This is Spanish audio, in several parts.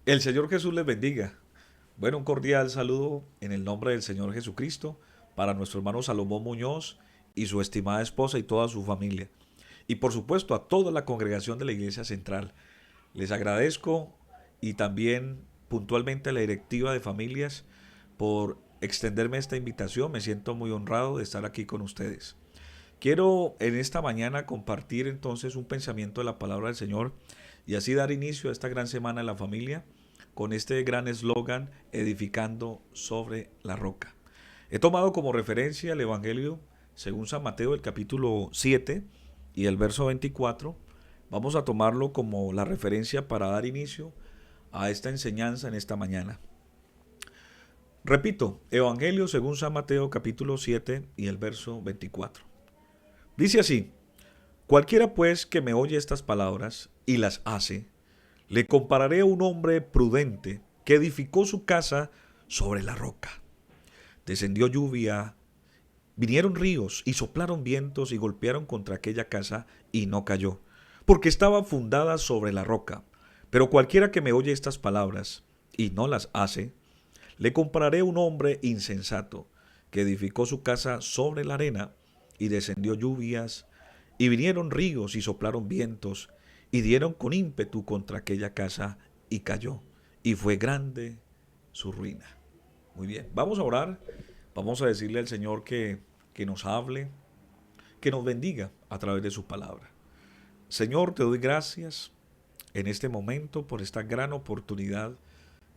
El Señor Jesús les bendiga. Bueno, un cordial saludo en el nombre del Señor Jesucristo para nuestro hermano Salomón Muñoz y su estimada esposa y toda su familia. Y por supuesto a toda la congregación de la Iglesia Central. Les agradezco y también puntualmente a la directiva de familias por extenderme esta invitación. Me siento muy honrado de estar aquí con ustedes. Quiero en esta mañana compartir entonces un pensamiento de la palabra del Señor y así dar inicio a esta gran semana de la familia con este gran eslogan edificando sobre la roca. He tomado como referencia el Evangelio según San Mateo el capítulo 7 y el verso 24. Vamos a tomarlo como la referencia para dar inicio a esta enseñanza en esta mañana. Repito, Evangelio según San Mateo capítulo 7 y el verso 24. Dice así: cualquiera pues que me oye estas palabras y las hace, le compararé a un hombre prudente que edificó su casa sobre la roca. Descendió lluvia, vinieron ríos y soplaron vientos y golpearon contra aquella casa y no cayó, porque estaba fundada sobre la roca. Pero cualquiera que me oye estas palabras y no las hace, le compararé a un hombre insensato que edificó su casa sobre la arena y descendió lluvias y vinieron ríos y soplaron vientos y dieron con ímpetu contra aquella casa y cayó y fue grande su ruina. Muy bien, vamos a orar, vamos a decirle al Señor que nos hable, que nos bendiga a través de su palabra. Señor, te doy gracias en este momento por esta gran oportunidad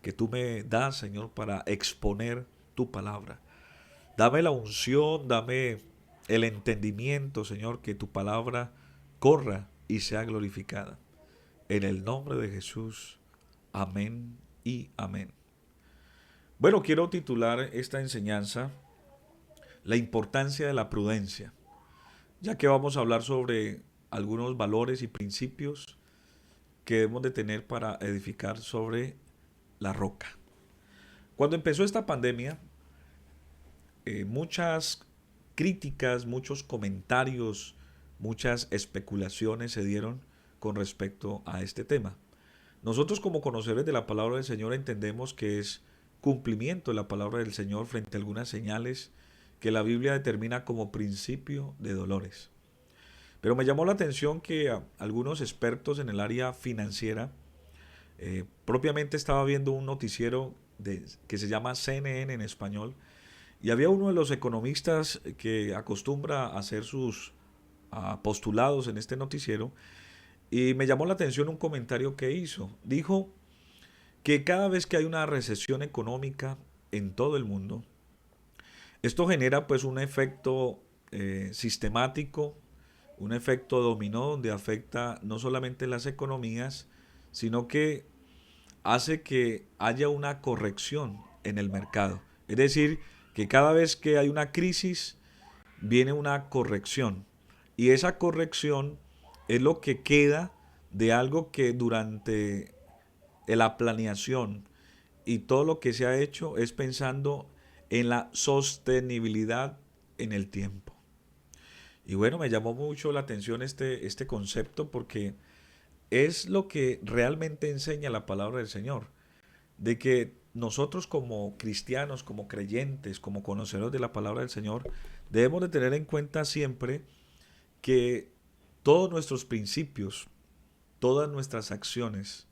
que tú me das, Señor, para exponer tu palabra. Dame la unción, dame el entendimiento, Señor, que tu palabra corra y sea glorificada. En el nombre de Jesús, amén y amén. Bueno, quiero titular esta enseñanza La importancia de la prudencia, ya que vamos a hablar sobre algunos valores y principios que debemos de tener para edificar sobre la roca. Cuando empezó esta pandemia, muchas críticas, muchos comentarios, muchas especulaciones se dieron con respecto a este tema. Nosotros como conocedores de la palabra del Señor entendemos que es cumplimiento de la palabra del Señor frente a algunas señales que la Biblia determina como principio de dolores. Pero me llamó la atención que algunos expertos en el área financiera, propiamente estaba viendo un noticiero que se llama CNN en español, y había uno de los economistas que acostumbra a hacer sus postulados en este noticiero, y me llamó la atención un comentario que hizo. Dijo que cada vez que hay una recesión económica en todo el mundo, esto genera pues un efecto sistemático, un efecto dominó donde afecta no solamente las economías, sino que hace que haya una corrección en el mercado. Es decir, que cada vez que hay una crisis, viene una corrección. Y esa corrección es lo que queda de algo que durante la planeación y todo lo que se ha hecho es pensando en la sostenibilidad en el tiempo. Y bueno, me llamó mucho la atención este concepto porque es lo que realmente enseña la palabra del Señor, de que nosotros como cristianos, como creyentes, como conocedores de la palabra del Señor, debemos de tener en cuenta siempre que todos nuestros principios, todas nuestras acciones,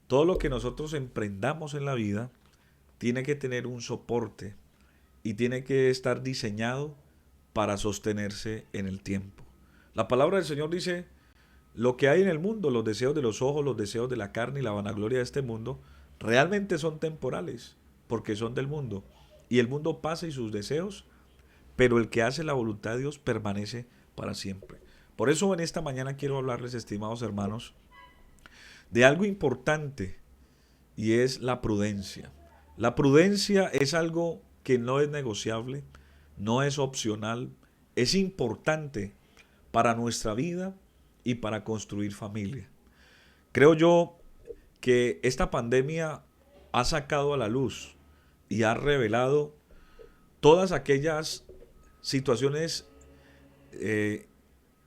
todo lo que nosotros emprendamos en la vida, tiene que tener un soporte y tiene que estar diseñado para sostenerse en el tiempo. La palabra del Señor dice: lo que hay en el mundo, los deseos de los ojos, los deseos de la carne y la vanagloria de este mundo, realmente son temporales, porque son del mundo. Y el mundo pasa y sus deseos, pero el que hace la voluntad de Dios permanece para siempre. Por eso en esta mañana quiero hablarles, estimados hermanos, de algo importante y es la prudencia. La prudencia es algo que no es negociable, no es opcional, es importante para nuestra vida y para construir familia. Creo yo que esta pandemia ha sacado a la luz y ha revelado todas aquellas situaciones eh,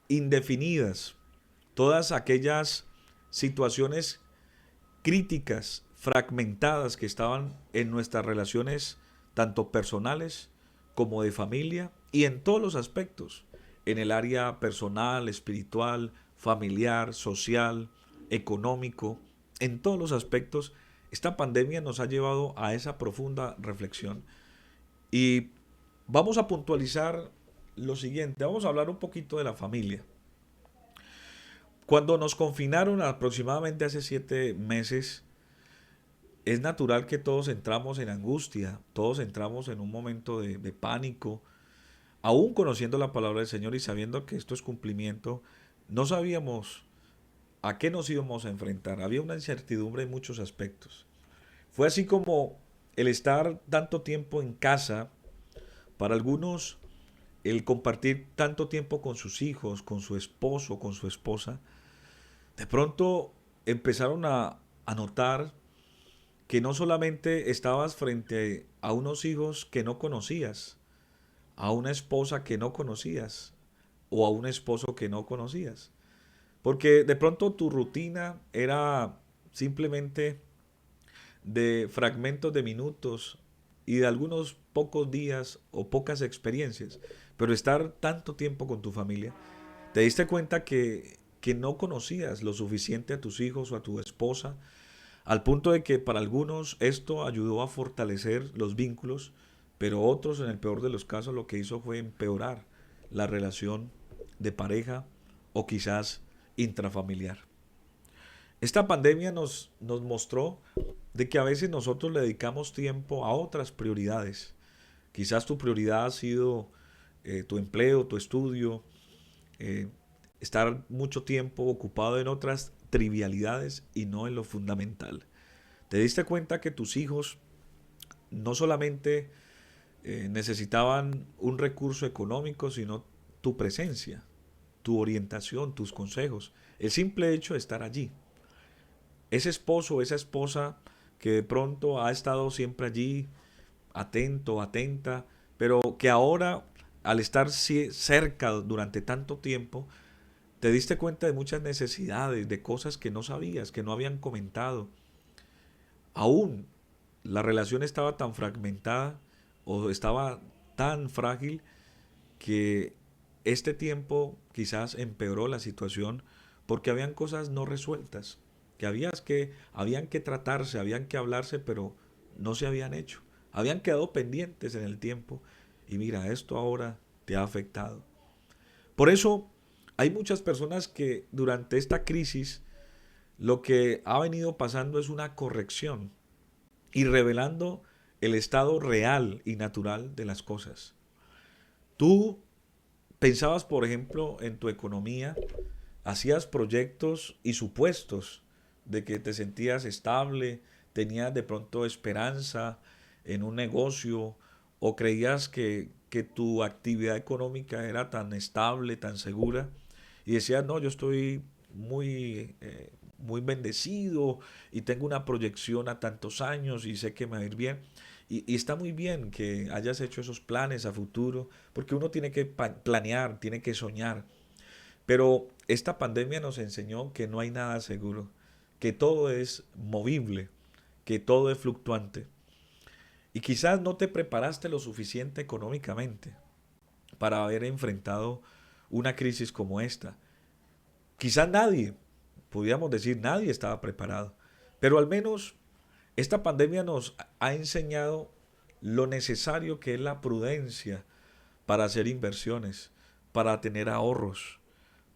indefinidas, todas aquellas situaciones críticas fragmentadas que estaban en nuestras relaciones tanto personales como de familia y en todos los aspectos, en el área personal, espiritual, familiar, social, económico, en todos los aspectos. Esta pandemia nos ha llevado a esa profunda reflexión y vamos a puntualizar lo siguiente, vamos a hablar un poquito de la familia. Cuando nos confinaron aproximadamente hace 7 meses, es natural que todos entramos en angustia, todos entramos en un momento de pánico, aún conociendo la palabra del Señor y sabiendo que esto es cumplimiento, no sabíamos a qué nos íbamos a enfrentar. Había una incertidumbre en muchos aspectos. Fue así como el estar tanto tiempo en casa, para algunos el compartir tanto tiempo con sus hijos, con su esposo, con su esposa, de pronto empezaron a notar que no solamente estabas frente a unos hijos que no conocías, a una esposa que no conocías o a un esposo que no conocías, porque de pronto tu rutina era simplemente de fragmentos de minutos y de algunos pocos días o pocas experiencias, pero estar tanto tiempo con tu familia, te diste cuenta que no conocías lo suficiente a tus hijos o a tu esposa, al punto de que para algunos esto ayudó a fortalecer los vínculos, pero otros, en el peor de los casos, lo que hizo fue empeorar la relación de pareja o quizás intrafamiliar. Esta pandemia nos mostró de que a veces nosotros le dedicamos tiempo a otras prioridades. Quizás tu prioridad ha sido tu empleo, tu estudio, eh, estar mucho tiempo ocupado en otras trivialidades y no en lo fundamental. Te diste cuenta que tus hijos no solamente necesitaban un recurso económico, sino tu presencia, tu orientación, tus consejos, el simple hecho de estar allí. Ese esposo, esa esposa que de pronto ha estado siempre allí, atento, atenta, pero que ahora, al estar cerca durante tanto tiempo, te diste cuenta de muchas necesidades, de cosas que no sabías, que no habían comentado. Aún la relación estaba tan fragmentada o estaba tan frágil que este tiempo quizás empeoró la situación porque habían cosas no resueltas, habían que tratarse, habían que hablarse, pero no se habían hecho. Habían quedado pendientes en el tiempo y mira, esto ahora te ha afectado. Por eso hay muchas personas que durante esta crisis lo que ha venido pasando es una corrección y revelando el estado real y natural de las cosas. Tú pensabas, por ejemplo, en tu economía, hacías proyectos y supuestos de que te sentías estable, tenías de pronto esperanza en un negocio o creías que tu actividad económica era tan estable, tan segura y decías, no, yo estoy muy bendecido y tengo una proyección a tantos años y sé que me va a ir bien. Y está muy bien que hayas hecho esos planes a futuro, porque uno tiene que planear, tiene que soñar. Pero esta pandemia nos enseñó que no hay nada seguro, que todo es movible, que todo es fluctuante. Y quizás no te preparaste lo suficiente económicamente para haber enfrentado una crisis como esta. Quizás nadie, podríamos decir nadie estaba preparado, pero al menos esta pandemia nos ha enseñado lo necesario que es la prudencia para hacer inversiones, para tener ahorros,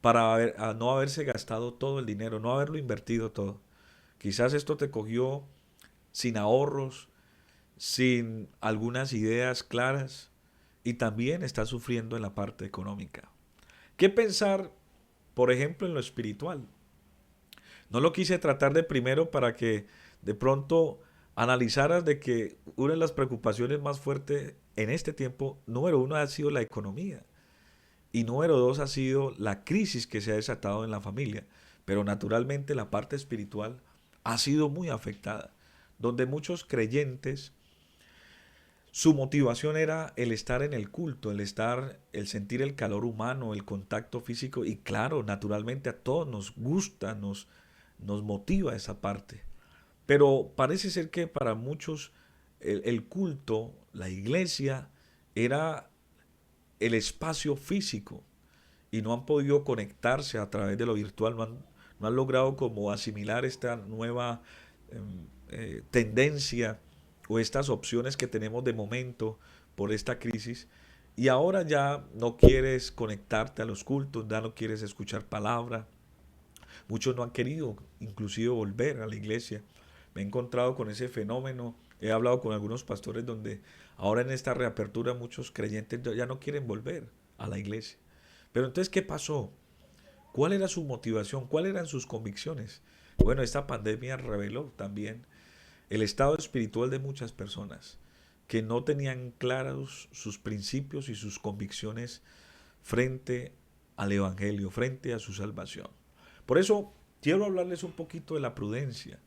a no haberse gastado todo el dinero, no haberlo invertido todo. Quizás esto te cogió sin ahorros, sin algunas ideas claras y también estás sufriendo en la parte económica. ¿Qué pensar, por ejemplo, en lo espiritual? No lo quise tratar de primero para que de pronto analizaras de que una de las preocupaciones más fuertes en este tiempo, número uno, ha sido la economía. Y número dos ha sido la crisis que se ha desatado en la familia. Pero naturalmente la parte espiritual ha sido muy afectada, donde muchos creyentes, su motivación era el estar en el culto, el sentir el calor humano, el contacto físico. Y claro, naturalmente a todos nos gusta, nos motiva esa parte. Pero parece ser que para muchos el culto, la iglesia, era el espacio físico y no han podido conectarse a través de lo virtual, no han logrado como asimilar esta nueva tendencia o estas opciones que tenemos de momento por esta crisis. Y ahora ya no quieres conectarte a los cultos, ya no quieres escuchar palabra. Muchos no han querido inclusive volver a la iglesia. Me he encontrado con ese fenómeno. He hablado con algunos pastores donde ahora en esta reapertura muchos creyentes ya no quieren volver a la iglesia. Pero entonces, ¿qué pasó? ¿Cuál era su motivación? ¿Cuáles eran sus convicciones? Bueno, esta pandemia reveló también el estado espiritual de muchas personas que no tenían claros sus principios y sus convicciones frente al Evangelio, frente a su salvación. Por eso quiero hablarles un poquito de la prudencia,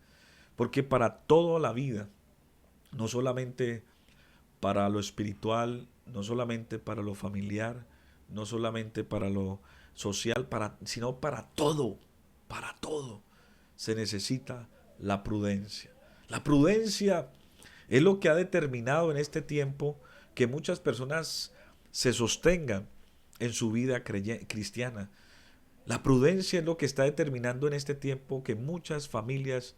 porque para toda la vida, no solamente para lo espiritual, no solamente para lo familiar, no solamente para lo social, sino para todo, se necesita la prudencia. La prudencia es lo que ha determinado en este tiempo que muchas personas se sostengan en su vida cristiana. La prudencia es lo que está determinando en este tiempo que muchas familias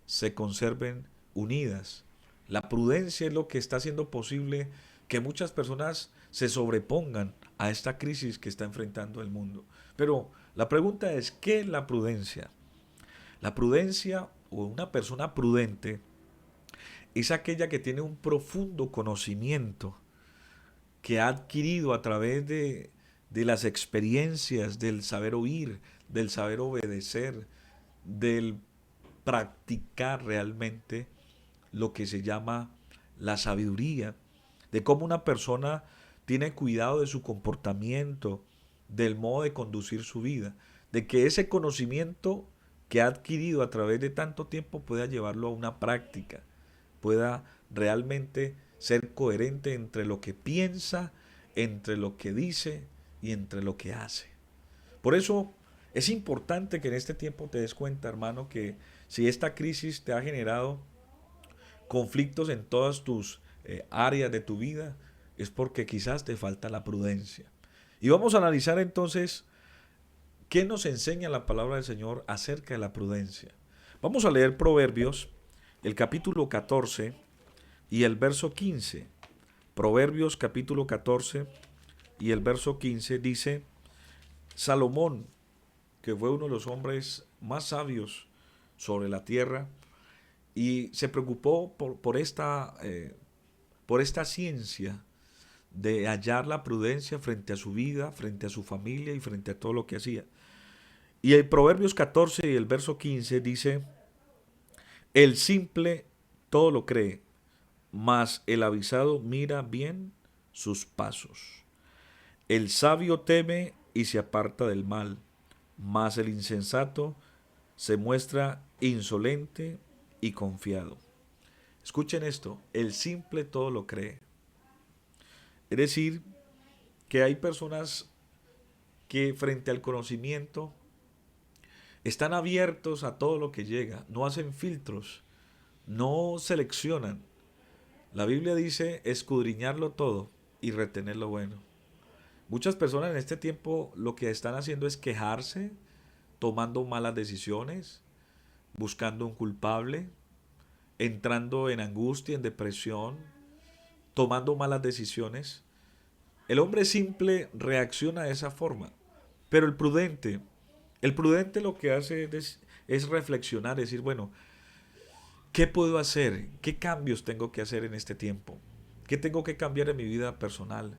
se conserven unidas. La prudencia es lo que está haciendo posible que muchas personas se sobrepongan a esta crisis que está enfrentando el mundo. Pero la pregunta es, ¿qué es la prudencia? La prudencia o una persona prudente es aquella que tiene un profundo conocimiento que ha adquirido a través de las experiencias, del saber oír, del saber obedecer, del practicar realmente lo que se llama la sabiduría, de cómo una persona tiene cuidado de su comportamiento, del modo de conducir su vida, de que ese conocimiento que ha adquirido a través de tanto tiempo pueda llevarlo a una práctica, pueda realmente ser coherente entre lo que piensa, entre lo que dice y entre lo que hace. Por eso es importante que en este tiempo te des cuenta, hermano, que si esta crisis te ha generado conflictos en todas tus áreas de tu vida, es porque quizás te falta la prudencia. Y vamos a analizar entonces qué nos enseña la palabra del Señor acerca de la prudencia. Vamos a leer Proverbios, el capítulo 14 y el verso 15. Proverbios capítulo 14 y el verso 15 dice: Salomón, que fue uno de los hombres más sabios sobre la tierra, y se preocupó por esta ciencia de hallar la prudencia frente a su vida, frente a su familia y frente a todo lo que hacía. Y el Proverbios 14 y el verso 15 dice: el simple todo lo cree, mas el avisado mira bien sus pasos. El sabio teme y se aparta del mal, mas el insensato se muestra insolente y confiado. Escuchen esto, el simple todo lo cree. Es decir, que hay personas que frente al conocimiento están abiertos a todo lo que llega, no hacen filtros, no seleccionan. La Biblia dice escudriñarlo todo y retener lo bueno. Muchas personas en este tiempo lo que están haciendo es quejarse, tomando malas decisiones, buscando un culpable, entrando en angustia, en depresión, tomando malas decisiones. El hombre simple reacciona de esa forma, pero el prudente lo que hace es reflexionar, decir, bueno, ¿qué puedo hacer? ¿Qué cambios tengo que hacer en este tiempo? ¿Qué tengo que cambiar en mi vida personal?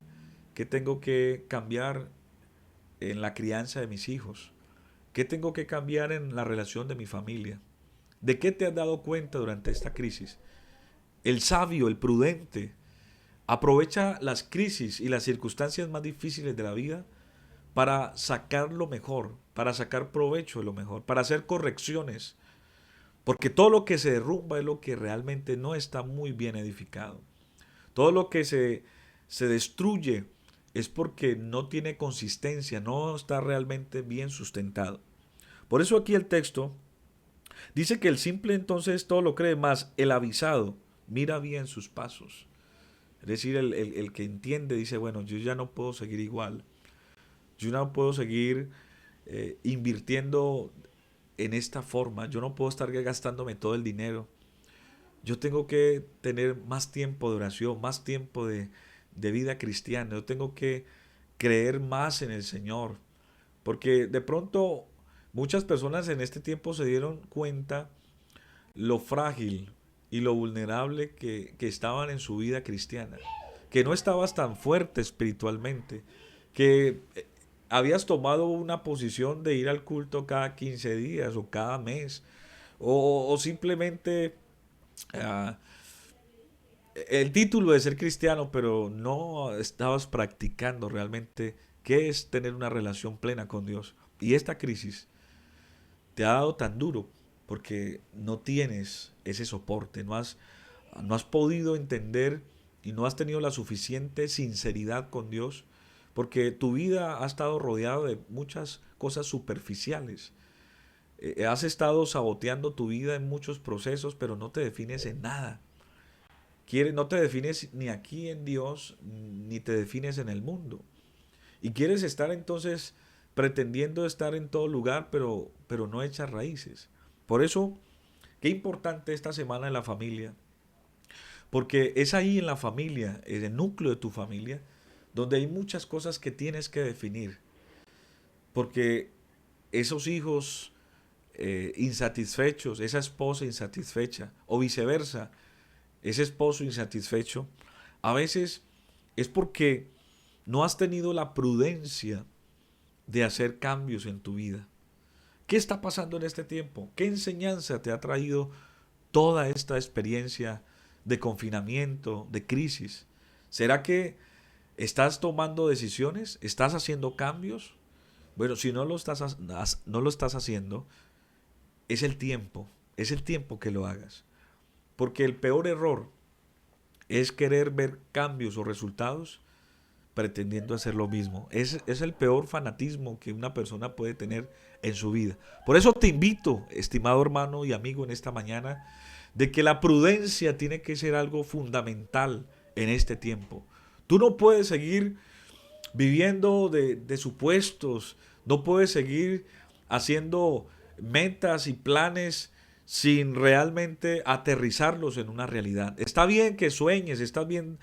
¿Qué tengo que cambiar en la crianza de mis hijos? ¿Qué tengo que cambiar en la relación de mi familia? ¿De qué te has dado cuenta durante esta crisis? El sabio, el prudente, aprovecha las crisis y las circunstancias más difíciles de la vida para sacar lo mejor, para sacar provecho de lo mejor, para hacer correcciones. Porque todo lo que se derrumba es lo que realmente no está muy bien edificado. Todo lo que se destruye es porque no tiene consistencia, no está realmente bien sustentado. Por eso aquí el texto Dice que el simple entonces todo lo cree, más el avisado mira bien sus pasos. Es decir, el que entiende dice, bueno, yo ya no puedo seguir igual. Yo no puedo seguir invirtiendo en esta forma. Yo no puedo estar gastándome todo el dinero. Yo tengo que tener más tiempo de oración, más tiempo de vida cristiana. Yo tengo que creer más en el Señor. Porque de pronto muchas personas en este tiempo se dieron cuenta lo frágil y lo vulnerable que estaban en su vida cristiana. Que no estabas tan fuerte espiritualmente. Que habías tomado una posición de ir al culto cada 15 días o cada mes. O simplemente ah, el título de ser cristiano, pero no estabas practicando realmente qué es tener una relación plena con Dios. Y esta crisis te ha dado tan duro porque no tienes ese soporte, no has podido entender y no has tenido la suficiente sinceridad con Dios porque tu vida ha estado rodeada de muchas cosas superficiales. Has estado saboteando tu vida en muchos procesos, pero no te defines en nada. No te defines ni aquí en Dios, ni te defines en el mundo. Y quieres estar entonces pretendiendo estar en todo lugar, pero no echas raíces. Por eso, qué importante esta semana en la familia. Porque es ahí en la familia, en el núcleo de tu familia, donde hay muchas cosas que tienes que definir. Porque esos hijos insatisfechos, esa esposa insatisfecha, o viceversa, ese esposo insatisfecho, a veces es porque no has tenido la prudencia de hacer cambios en tu vida. ¿Qué está pasando en este tiempo? ¿Qué enseñanza te ha traído toda esta experiencia de confinamiento, de crisis? ¿Será que estás tomando decisiones? ¿Estás haciendo cambios? Bueno, si no lo estás haciendo, es el tiempo que lo hagas. Porque el peor error es querer ver cambios o resultados pretendiendo hacer lo mismo. Es el peor fanatismo que una persona puede tener en su vida. Por eso te invito, estimado hermano y amigo, en esta mañana, de que la prudencia tiene que ser algo fundamental en este tiempo. Tú no puedes seguir viviendo de supuestos, no puedes seguir haciendo metas y planes sin realmente aterrizarlos en una realidad. Está bien que sueñes, está bien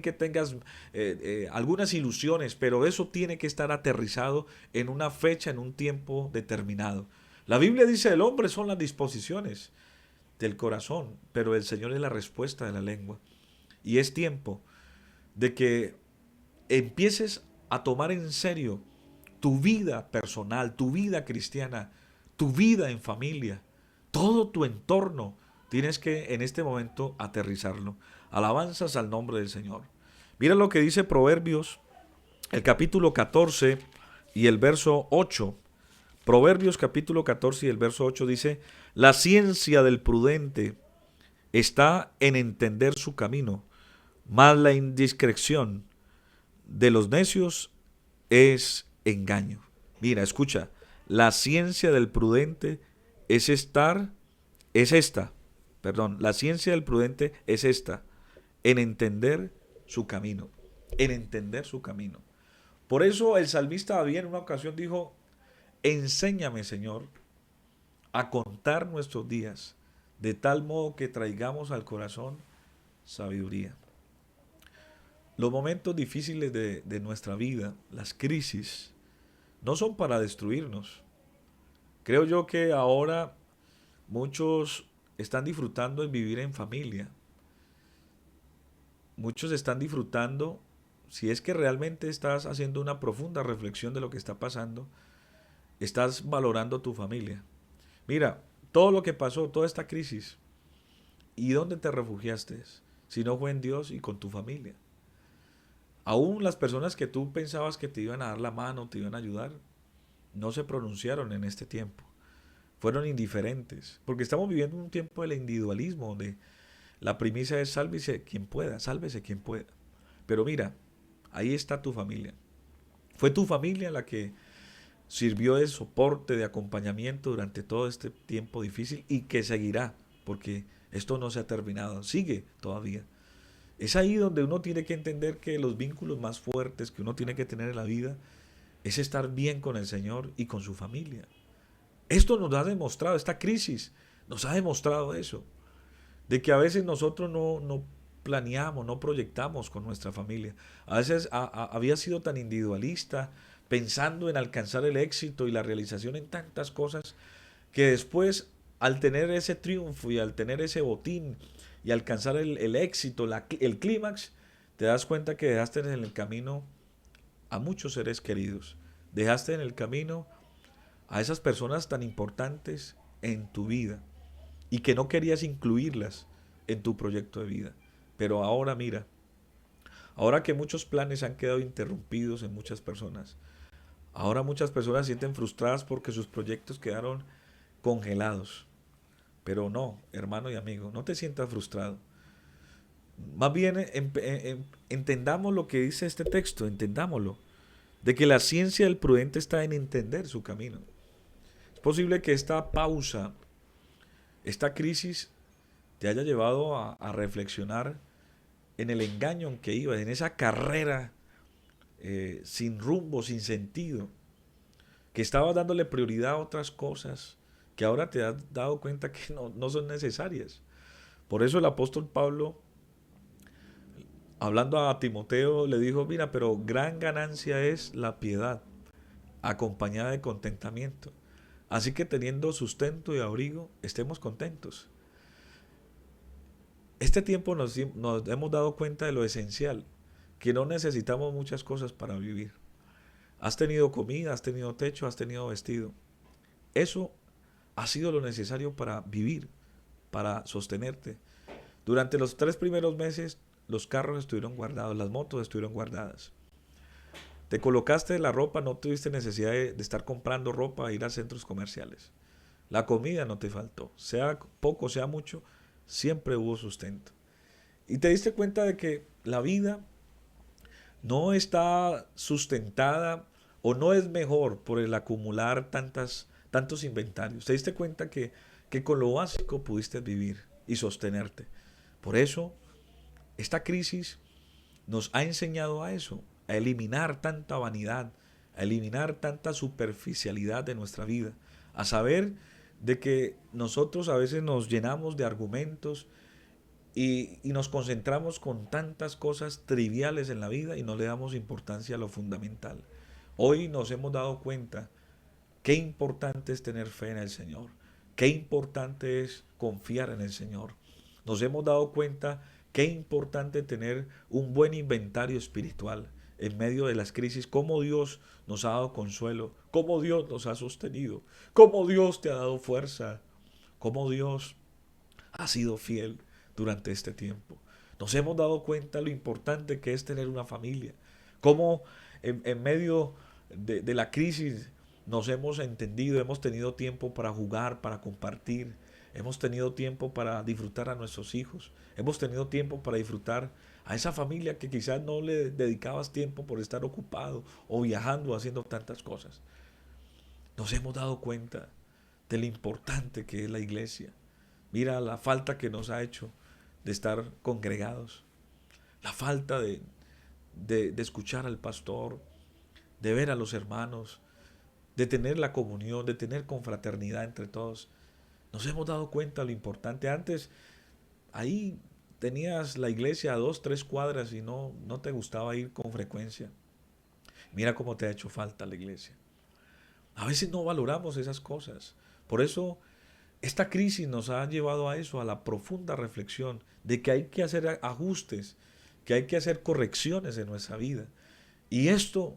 que tengas algunas ilusiones, pero eso tiene que estar aterrizado en una fecha, en un tiempo determinado. La Biblia dice, el hombre son las disposiciones del corazón, pero el Señor es la respuesta de la lengua. Y es tiempo de que empieces a tomar en serio tu vida personal, tu vida cristiana, tu vida en familia, todo tu entorno. Tienes que en este momento aterrizarlo. Alabanzas al nombre del Señor. Mira lo que dice Proverbios, el capítulo 14 y el verso 8. Proverbios capítulo 14 y el verso 8 dice, la ciencia del prudente está en entender su camino, mas la indiscreción de los necios es engaño. Mira, escucha, la ciencia del prudente es esta, la ciencia del prudente es esta, en entender su camino, en entender su camino. Por eso el salmista David en una ocasión dijo, enséñame, Señor, a contar nuestros días, de tal modo que traigamos al corazón sabiduría. Los momentos difíciles de nuestra vida, las crisis, no son para destruirnos. Creo yo que ahora muchos están disfrutando de vivir en familia. Muchos están disfrutando, si es que realmente estás haciendo una profunda reflexión de lo que está pasando, estás valorando tu familia. Mira, todo lo que pasó, toda esta crisis, ¿y dónde te refugiaste? Si no fue en Dios y con tu familia. Aún las personas que tú pensabas que te iban a dar la mano, te iban a ayudar, no se pronunciaron en este tiempo. Fueron indiferentes. Porque estamos viviendo un tiempo del individualismo, donde la premisa es sálvese quien pueda, sálvese quien pueda. Pero mira, ahí está tu familia. Fue tu familia la que sirvió de soporte, de acompañamiento durante todo este tiempo difícil y que seguirá, porque esto no se ha terminado, sigue todavía. Es ahí donde uno tiene que entender que los vínculos más fuertes que uno tiene que tener en la vida es estar bien con el Señor y con su familia. Esto nos ha demostrado, esta crisis nos ha demostrado eso, de que a veces nosotros no planeamos, no proyectamos con nuestra familia. A veces había sido tan individualista, pensando en alcanzar el éxito y la realización en tantas cosas, que después, al tener ese triunfo y al tener ese botín y alcanzar el éxito, el clímax, te das cuenta que dejaste en el camino a muchos seres queridos. Dejaste en el camino a esas personas tan importantes en tu vida y que no querías incluirlas en tu proyecto de vida. Pero ahora mira, ahora que muchos planes han quedado interrumpidos en muchas personas, ahora muchas personas se sienten frustradas porque sus proyectos quedaron congelados. Pero no, hermano y amigo, no te sientas frustrado. Más bien entendamos lo que dice este texto, entendámoslo, de que la ciencia del prudente está en entender su camino. Es posible que esta pausa, esta crisis, te haya llevado a reflexionar en el engaño en que ibas, en esa carrera sin rumbo, sin sentido, que estabas dándole prioridad a otras cosas que ahora te has dado cuenta que no son necesarias. Por eso el apóstol Pablo, hablando a Timoteo, le dijo, mira, pero gran ganancia es la piedad, acompañada de contentamiento. Así que teniendo sustento y abrigo, estemos contentos. Este tiempo nos hemos dado cuenta de lo esencial, que no necesitamos muchas cosas para vivir. Has tenido comida, has tenido techo, has tenido vestido. Eso ha sido lo necesario para vivir, para sostenerte. Durante los 3 primeros meses, los carros estuvieron guardados, las motos estuvieron guardadas. Te colocaste la ropa, no tuviste necesidad de estar comprando ropa e ir a centros comerciales. La comida no te faltó, sea poco, sea mucho, siempre hubo sustento. Y te diste cuenta de que la vida no está sustentada o no es mejor por el acumular tantos inventarios. Te diste cuenta que con lo básico pudiste vivir y sostenerte. Por eso, esta crisis nos ha enseñado a eso, a eliminar tanta vanidad, a eliminar tanta superficialidad de nuestra vida, a saber de que nosotros a veces nos llenamos de argumentos y nos concentramos con tantas cosas triviales en la vida y no le damos importancia a lo fundamental. Hoy nos hemos dado cuenta qué importante es tener fe en el Señor, qué importante es confiar en el Señor. Nos hemos dado cuenta qué importante tener un buen inventario espiritual en medio de las crisis, cómo Dios nos ha dado consuelo, cómo Dios nos ha sostenido, cómo Dios te ha dado fuerza, cómo Dios ha sido fiel durante este tiempo. Nos hemos dado cuenta lo importante que es tener una familia, cómo en medio de la crisis nos hemos entendido, hemos tenido tiempo para jugar, para compartir, hemos tenido tiempo para disfrutar a nuestros hijos, hemos tenido tiempo para disfrutar a esa familia que quizás no le dedicabas tiempo por estar ocupado o viajando o haciendo tantas cosas. Nos hemos dado cuenta de lo importante que es la iglesia. Mira la falta que nos ha hecho de estar congregados, la falta de escuchar al pastor, de ver a los hermanos, de tener la comunión, de tener confraternidad entre todos. Nos hemos dado cuenta de lo importante. Antes, ahí tenías la iglesia a 2, 3 cuadras y no te gustaba ir con frecuencia. Mira cómo te ha hecho falta la iglesia. A veces no valoramos esas cosas. Por eso esta crisis nos ha llevado a eso, a la profunda reflexión de que hay que hacer ajustes, que hay que hacer correcciones en nuestra vida. Y esto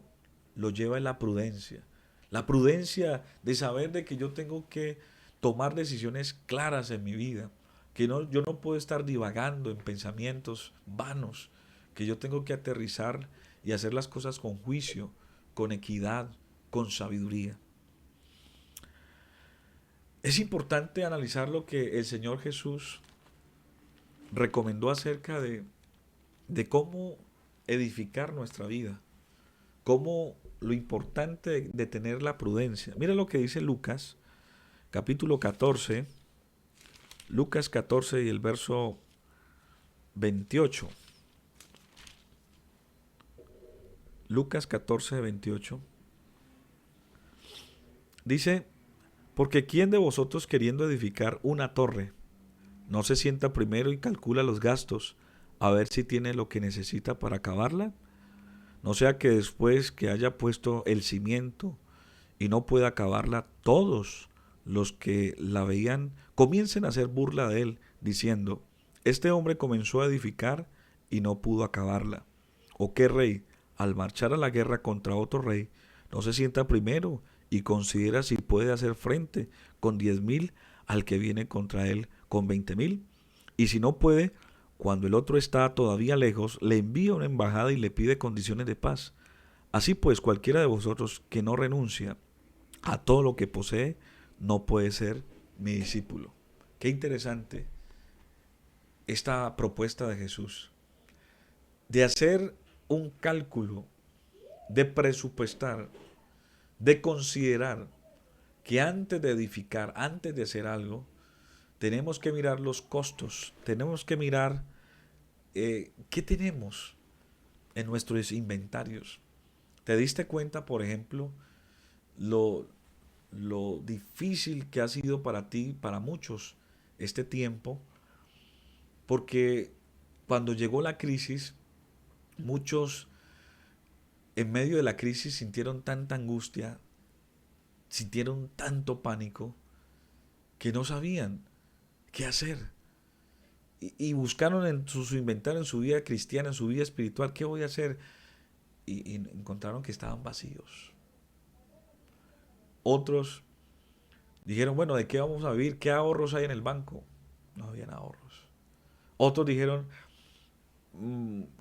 lo lleva en la prudencia. La prudencia de saber de que yo tengo que tomar decisiones claras en mi vida, que yo no puedo estar divagando en pensamientos vanos, que yo tengo que aterrizar y hacer las cosas con juicio, con equidad, con sabiduría. Es importante analizar lo que el Señor Jesús recomendó acerca de cómo edificar nuestra vida, cómo lo importante de tener la prudencia. Mira lo que dice Lucas, capítulo 14, Lucas 14 y el verso 28. Lucas 14, 28. Dice, porque ¿quién de vosotros queriendo edificar una torre no se sienta primero y calcula los gastos a ver si tiene lo que necesita para acabarla? No sea que después que haya puesto el cimiento y no pueda acabarla, todos los que la veían comiencen a hacer burla de él, diciendo, este hombre comenzó a edificar y no pudo acabarla. ¿O qué rey, al marchar a la guerra contra otro rey, no se sienta primero y considera si puede hacer frente con 10,000 al que viene contra él con 20,000? Y si no puede, cuando el otro está todavía lejos, le envía una embajada y le pide condiciones de paz. Así pues, cualquiera de vosotros que no renuncia a todo lo que posee, no puede ser mi discípulo. Qué interesante esta propuesta de Jesús, de hacer un cálculo, de presupuestar, de considerar que antes de edificar, antes de hacer algo, tenemos que mirar los costos, tenemos que mirar qué tenemos en nuestros inventarios. ¿Te diste cuenta, por ejemplo, lo, lo difícil que ha sido para ti, para muchos, este tiempo? Porque cuando llegó la crisis, muchos en medio de la crisis sintieron tanta angustia, sintieron tanto pánico, que no sabían qué hacer. Y buscaron en su inventario, en su vida cristiana, en su vida espiritual, ¿qué voy a hacer? Y encontraron que estaban vacíos. Otros dijeron, bueno, ¿de qué vamos a vivir? ¿Qué ahorros hay en el banco? No habían ahorros. Otros dijeron,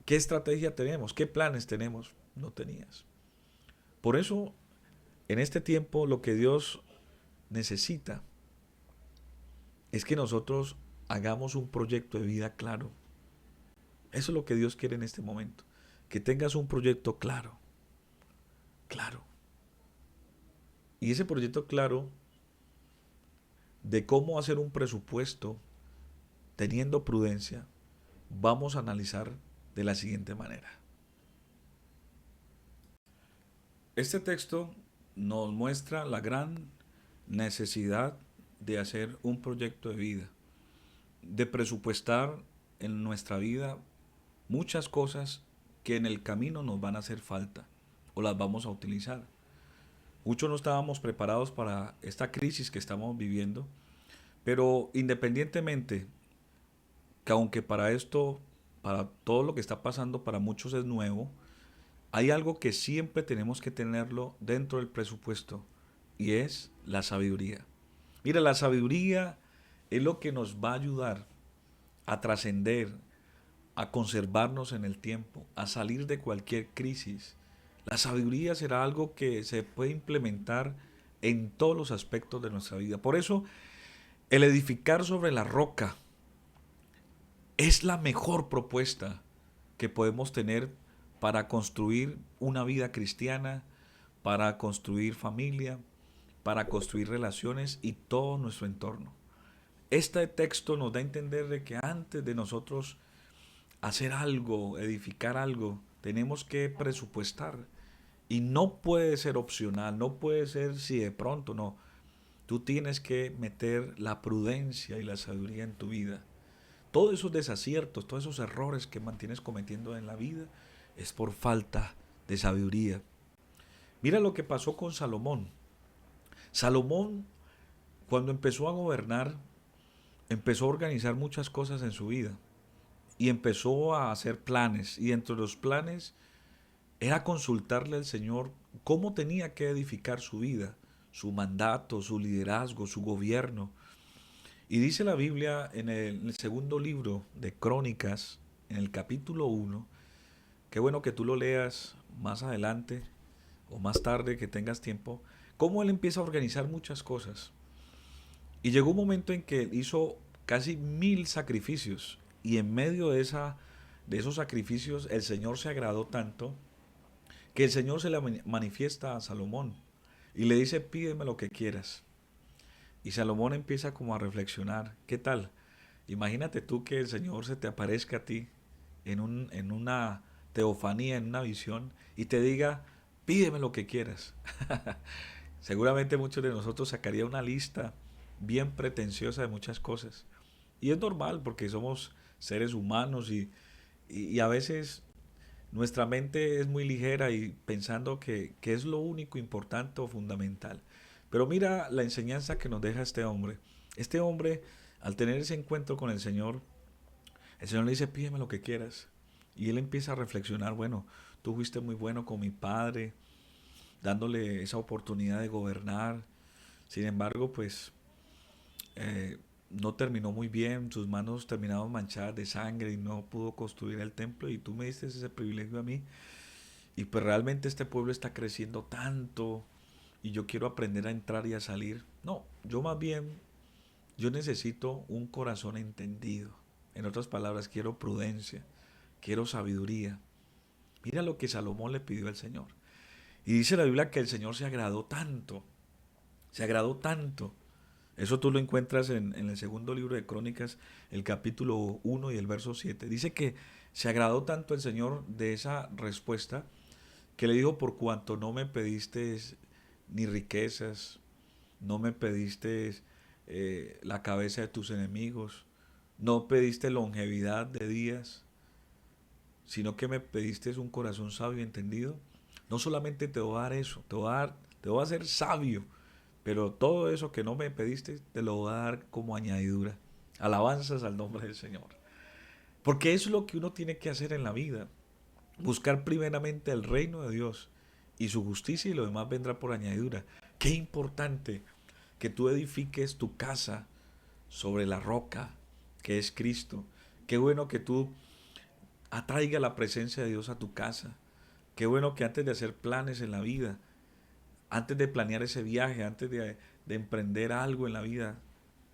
¿qué estrategia tenemos? ¿Qué planes tenemos? No tenías. Por eso, en este tiempo, lo que Dios necesita es que nosotros hagamos un proyecto de vida claro. Eso es lo que Dios quiere en este momento. Que tengas un proyecto claro. Claro. Y ese proyecto claro de cómo hacer un presupuesto teniendo prudencia, vamos a analizar de la siguiente manera. Este texto nos muestra la gran necesidad de hacer un proyecto de vida, de presupuestar en nuestra vida muchas cosas que en el camino nos van a hacer falta o las vamos a utilizar. Muchos no estábamos preparados para esta crisis que estamos viviendo, pero independientemente que aunque para esto, para todo lo que está pasando para muchos es nuevo, hay algo que siempre tenemos que tenerlo dentro del presupuesto y es la sabiduría. Mira, la sabiduría es lo que nos va a ayudar a trascender, a conservarnos en el tiempo, a salir de cualquier crisis. La sabiduría será algo que se puede implementar en todos los aspectos de nuestra vida. Por eso, el edificar sobre la roca es la mejor propuesta que podemos tener para construir una vida cristiana, para construir familia, para construir relaciones y todo nuestro entorno. Este texto nos da a entender de que antes de nosotros hacer algo, edificar algo, tenemos que presupuestar. Y no puede ser opcional, no puede ser si de pronto, no. Tú tienes que meter la prudencia y la sabiduría en tu vida. Todos esos desaciertos, todos esos errores que mantienes cometiendo en la vida es por falta de sabiduría. Mira lo que pasó con Salomón. Salomón, cuando empezó a gobernar, empezó a organizar muchas cosas en su vida y empezó a hacer planes. Y entre los planes era consultarle al Señor cómo tenía que edificar su vida, su mandato, su liderazgo, su gobierno. Y dice la Biblia en el segundo libro de Crónicas, en el capítulo 1, qué bueno que tú lo leas más adelante o más tarde que tengas tiempo, cómo él empieza a organizar muchas cosas. Y llegó un momento en que hizo casi 1,000 sacrificios y en medio de esos sacrificios el Señor se agradó tanto que el Señor se le manifiesta a Salomón y le dice, pídeme lo que quieras. Y Salomón empieza como a reflexionar, ¿qué tal? Imagínate tú que el Señor se te aparezca a ti en una teofanía, en una visión, y te diga, pídeme lo que quieras. Seguramente muchos de nosotros sacaría una lista bien pretenciosa de muchas cosas. Y es normal porque somos seres humanos y a veces nuestra mente es muy ligera y pensando que es lo único importante o fundamental. Pero mira la enseñanza que nos deja este hombre. Este hombre, al tener ese encuentro con el Señor le dice, pídeme lo que quieras. Y él empieza a reflexionar, bueno, tú fuiste muy bueno con mi padre, dándole esa oportunidad de gobernar. Sin embargo, pues no terminó muy bien, sus manos terminaron manchadas de sangre y no pudo construir el templo y tú me diste ese privilegio a mí. Y pues realmente este pueblo está creciendo tanto y yo quiero aprender a entrar y a salir. No, yo más bien, yo necesito un corazón entendido. En otras palabras, quiero prudencia, quiero sabiduría. Mira lo que Salomón le pidió al Señor. Y dice la Biblia que el Señor se agradó tanto. Eso tú lo encuentras en el segundo libro de Crónicas, el capítulo 1 y el verso 7. Dice que se agradó tanto el Señor de esa respuesta que le dijo, por cuanto no me pediste ni riquezas, no me pediste la cabeza de tus enemigos, no pediste longevidad de días, sino que me pediste un corazón sabio y entendido. No solamente te voy a dar eso, te voy a hacer sabio, pero todo eso que no me pediste te lo voy a dar como añadidura. Alabanzas al nombre del Señor. Porque eso es lo que uno tiene que hacer en la vida. Buscar primeramente el reino de Dios y su justicia y lo demás vendrá por añadidura. Qué importante que tú edifiques tu casa sobre la roca que es Cristo. Qué bueno que tú atraiga la presencia de Dios a tu casa. Qué bueno que antes de hacer planes en la vida, antes de planear ese viaje, antes de emprender algo en la vida,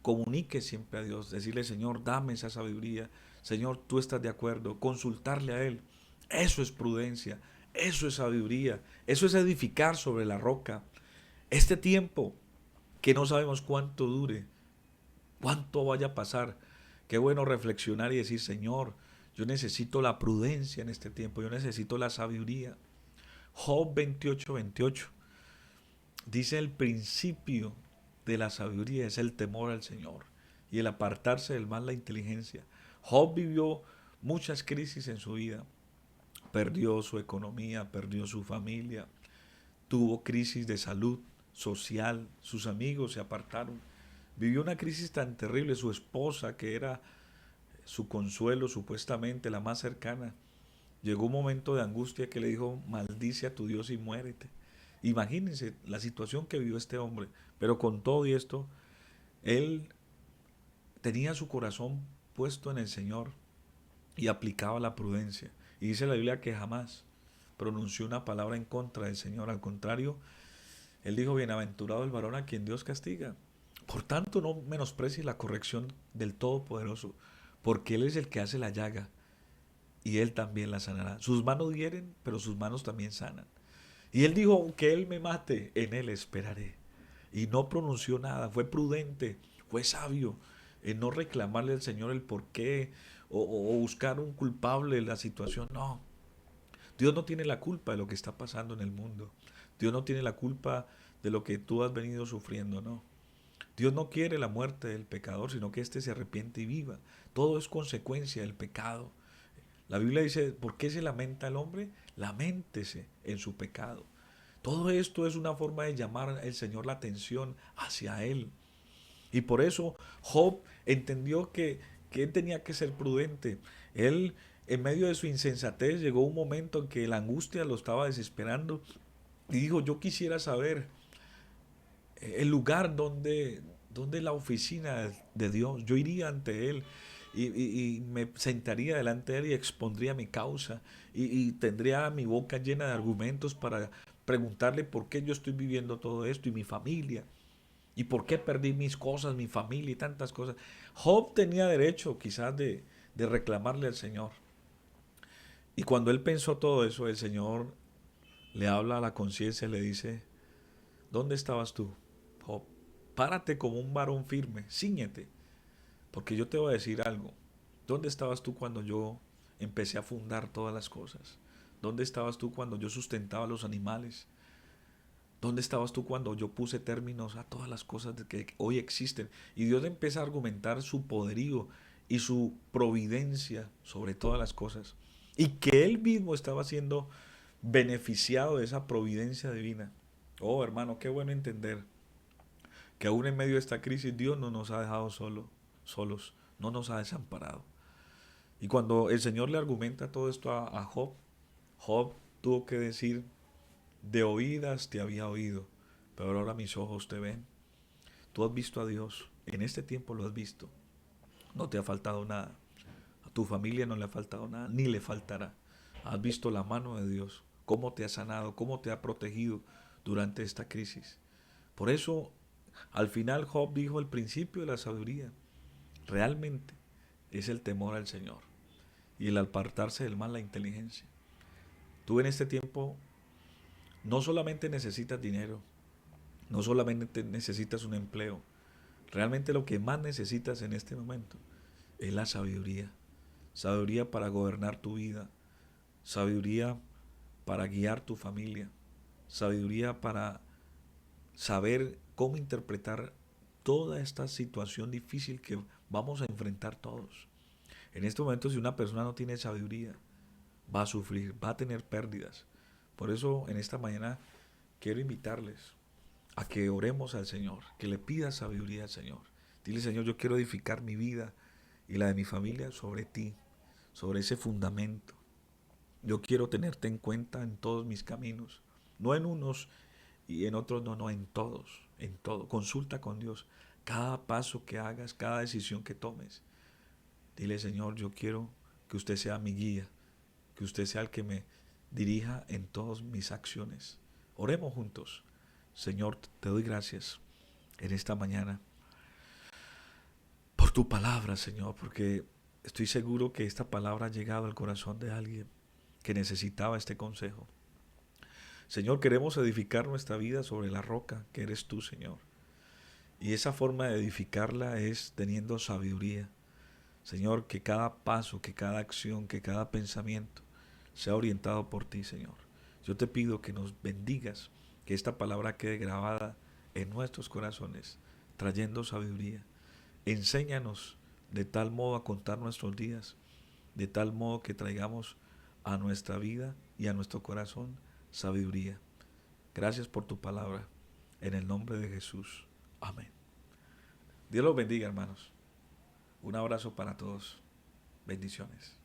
comunique siempre a Dios, decirle, Señor, dame esa sabiduría, Señor, tú estás de acuerdo, consultarle a Él. Eso es prudencia, eso es sabiduría, eso es edificar sobre la roca. Este tiempo que no sabemos cuánto dure, cuánto vaya a pasar, qué bueno reflexionar y decir, Señor, yo necesito la prudencia en este tiempo, yo necesito la sabiduría. Job 28:28 dice, el principio de la sabiduría es el temor al Señor y el apartarse del mal la inteligencia. Job vivió muchas crisis en su vida. Perdió su economía, perdió su familia, tuvo crisis de salud social, sus amigos se apartaron. Vivió una crisis tan terrible, su esposa, que era su consuelo, supuestamente la más cercana, llegó un momento de angustia que le dijo, maldice a tu Dios y muérete. Imagínense la situación que vivió este hombre, pero con todo y esto, él tenía su corazón puesto en el Señor y aplicaba la prudencia. Y dice la Biblia que jamás pronunció una palabra en contra del Señor. Al contrario, él dijo, bienaventurado el varón a quien Dios castiga. Por tanto, no menosprecies la corrección del Todopoderoso, porque Él es el que hace la llaga y Él también la sanará. Sus manos hieren, pero sus manos también sanan. Y Él dijo, aunque Él me mate, en Él esperaré. Y no pronunció nada, fue prudente, fue sabio en no reclamarle al Señor el porqué o buscar un culpable de la situación. No, Dios no tiene la culpa de lo que está pasando en el mundo. Dios no tiene la culpa de lo que tú has venido sufriendo, no. Dios no quiere la muerte del pecador, sino que éste se arrepiente y viva. Todo es consecuencia del pecado. La Biblia dice, ¿por qué se lamenta el hombre? Laméntese en su pecado. Todo esto es una forma de llamar al Señor la atención hacia Él. Y por eso Job entendió que él tenía que ser prudente. Él, en medio de su insensatez, llegó un momento en que la angustia lo estaba desesperando y dijo, yo quisiera saber el lugar donde la oficina de Dios. Yo iría ante Él y me sentaría delante de Él y expondría mi causa y tendría mi boca llena de argumentos para preguntarle por qué yo estoy viviendo todo esto y mi familia. ¿Y por qué perdí mis cosas, mi familia y tantas cosas? Job tenía derecho quizás de reclamarle al Señor. Y cuando él pensó todo eso, el Señor le habla a la conciencia y le dice, ¿dónde estabas tú, Job? Párate como un varón firme, cíñete, porque yo te voy a decir algo. ¿Dónde estabas tú cuando yo empecé a fundar todas las cosas? ¿Dónde estabas tú cuando yo sustentaba a los animales? ¿Dónde estabas tú cuando yo puse términos a todas las cosas que hoy existen? Y Dios empieza a argumentar su poderío y su providencia sobre todas las cosas. Y que Él mismo estaba siendo beneficiado de esa providencia divina. Oh, hermano, qué bueno entender que aún en medio de esta crisis Dios no nos ha dejado solos, no nos ha desamparado. Y cuando el Señor le argumenta todo esto a Job, Job tuvo que decir, de oídas te había oído, pero ahora mis ojos te ven. Tú has visto a Dios, en este tiempo lo has visto, no te ha faltado nada, a tu familia no le ha faltado nada, ni le faltará. Has visto la mano de Dios, cómo te ha sanado, cómo te ha protegido durante esta crisis. Por eso, al final Job dijo el principio de la sabiduría, realmente es el temor al Señor y el apartarse del mal la inteligencia. Tú en este tiempo no solamente necesitas dinero, no solamente necesitas un empleo, realmente lo que más necesitas en este momento es la sabiduría. Sabiduría para gobernar tu vida, sabiduría para guiar tu familia, sabiduría para saber cómo interpretar toda esta situación difícil que vamos a enfrentar todos. En este momento, si una persona no tiene sabiduría, va a sufrir, va a tener pérdidas. Por eso, en esta mañana, quiero invitarles a que oremos al Señor, que le pidas sabiduría al Señor. Dile, Señor, yo quiero edificar mi vida y la de mi familia sobre ti, sobre ese fundamento. Yo quiero tenerte en cuenta en todos mis caminos, no en unos y en otros no, no, en todos, en todo. Consulta con Dios cada paso que hagas, cada decisión que tomes. Dile, Señor, yo quiero que usted sea mi guía, que usted sea el que me dirija en todas mis acciones. Oremos juntos. Señor, te doy gracias en esta mañana por tu palabra, Señor, porque estoy seguro que esta palabra ha llegado al corazón de alguien que necesitaba este consejo. Señor, queremos edificar nuestra vida sobre la roca que eres tú, Señor. Y esa forma de edificarla es teniendo sabiduría. Señor, que cada paso, que cada acción, que cada pensamiento sea orientado por ti, Señor. Yo te pido que nos bendigas, que esta palabra quede grabada en nuestros corazones, trayendo sabiduría. Enséñanos de tal modo a contar nuestros días, de tal modo que traigamos a nuestra vida y a nuestro corazón sabiduría. Gracias por tu palabra, en el nombre de Jesús. Amén. Dios los bendiga, hermanos. Un abrazo para todos. Bendiciones.